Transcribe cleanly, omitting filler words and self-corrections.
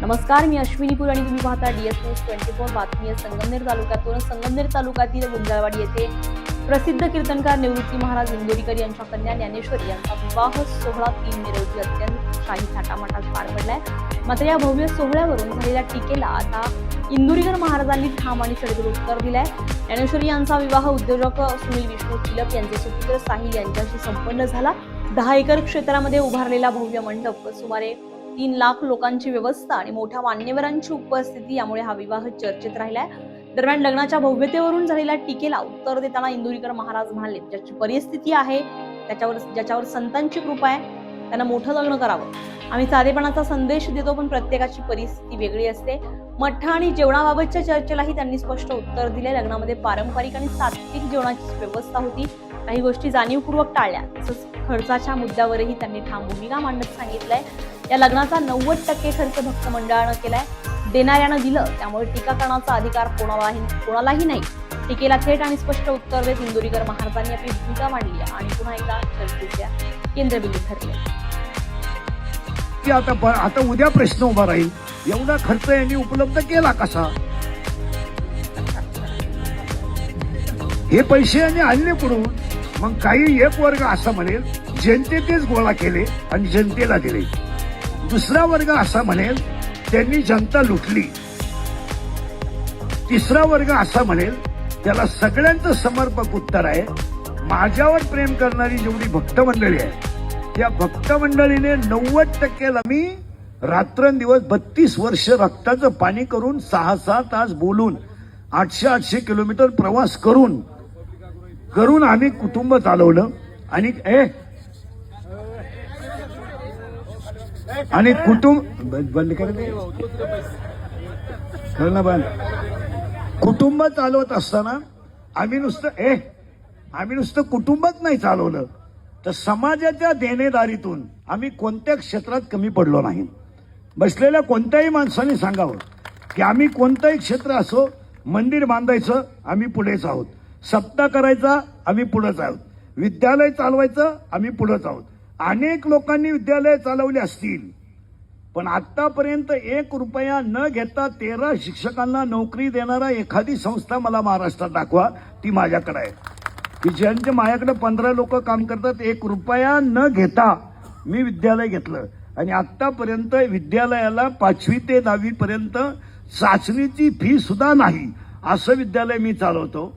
नमस्कार, मी अश्विनीपूर आणि तुम्ही पाहता DS न्यूज 24 बातमी आहे संगमनेर तालुक्यातून। संगमनेर तालुक्यातील गुंजाळवाडी येथे प्रसिद्ध कीर्तनकार निवृत्ती महाराज इंदोरीकर यांच्या कन्या ज्ञानेश्वरी यांचा विवाह सोहळा 3 मे रोजी अत्यंत शाही थाटामाटात पार पडलाय। मात्र या भव्य सोहळ्यावरून झालेल्या टीकेला आता इंदोरीकर महाराजांनी ठाम आणि सडेतोड उत्तर दिलंय। ज्ञानेश्वरी यांचा विवाह उद्योजक सुनील विष्णू तिलक यांचे सुपुत्र साहिल यांच्याशी संपन्न झाला। 10 एकर क्षेत्रामध्ये उभारलेला भव्य मंडप, सुमारे 3 लाख लोकांची व्यवस्था आणि मोठ्या मान्यवरांची उपस्थिती यामुळे हा विवाह चर्चेत राहिलाय। दरम्यान लग्नाच्या भव्यतेवरून झालेल्या टीकेला उत्तर देताना इंदोरीकर महाराज म्हणाले, ज्याची परिस्थिती आहे ज्याच्यावर संतांची कृपा आहे त्यांना मोठं लग्न करावं। आम्ही साधेपणाचा संदेश देतो, पण प्रत्येकाची परिस्थिती वेगळी असते। मठ आणि जेवणाबाबतच्या चर्चेलाही त्यांनी स्पष्ट उत्तर दिले। लग्नामध्ये पारंपरिक आणि सात्विक जेवणाची व्यवस्था होती, काही गोष्टी जाणीवपूर्वक टाळल्या। तसंच खर्चाच्या मुद्द्यावरही त्यांनी ठाम भूमिका मांडत सांगितलंय, या लग्नाचा 90% खर्च भक्त मंडळानं केलाय, देणाऱ्यानं दिलं, त्यामुळे टीका करण्याचा अधिकार कोणालाही नाही। टीकेला थेट आणि स्पष्ट उत्तर देत इंदोरीकर महाराजांनी आपली भूमिका मांडली आणि पुन्हा एकदा चर्चेच्या केंद्रबिंदू ठरले। आता उद्या प्रश्न उभा राहील, एवढा खर्च यांनी उपलब्ध केला कसा? हे पैसे यांनी आणले कुठून? मग काही एक वर्ग असा म्हणेल जनतेनेच गोळा केले आणि जनतेला दिले, दुसरा वर्ग असा म्हणेल त्यांनी जनता लुटली, तिसरा वर्ग असा म्हणेल त्याला सगळ्यांचं समर्पक उत्तर आहे। माझ्यावर प्रेम करणारी जेवढी भक्त मंडळी आहे त्या भक्त मंडळीने 90%ला मी रात्रंदिवस 32 वर्ष रक्ताचं पाणी करून 6-6 तास बोलून 800 किलोमीटर प्रवास करून आम्ही कुटुंब चालवलं आणि कुटुंब बंद करणं बंद कुटुंब चालवत असताना आम्ही नुसतं कुटुंबच नाही चालवलं, तर समाजाच्या देणेदारीतून आम्ही कोणत्या क्षेत्रात कमी पडलो नाही। बसलेल्या कोणत्याही माणसाने सांगावं की आम्ही कोणतंही क्षेत्र असो, मंदिर बांधायचं आम्ही पुढेच आहोत, सप्ताह करायचा आम्ही पुढेच आहोत, विद्यालय चालवायचं आम्ही पुढेच आहोत। अनेक लोकांनी विद्यालय चालवली असतील, पण आतापर्यंत 1 रुपया न घेता 13 शिक्षकांना नोकरी देणारा एखादी संस्था मला महाराष्ट्रात दाखवा, ती माझ्याकडे आहे। की ज्यांचे माझ्याकडे 15 लोक काम करतात, 1 रुपया न घेता मी विद्यालय घेतलं आणि आतापर्यंत विद्यालयाला 5वी ते 10वी पर्यंत चाचणीची फी सुद्धा नाही असं विद्यालय मी चालवतो।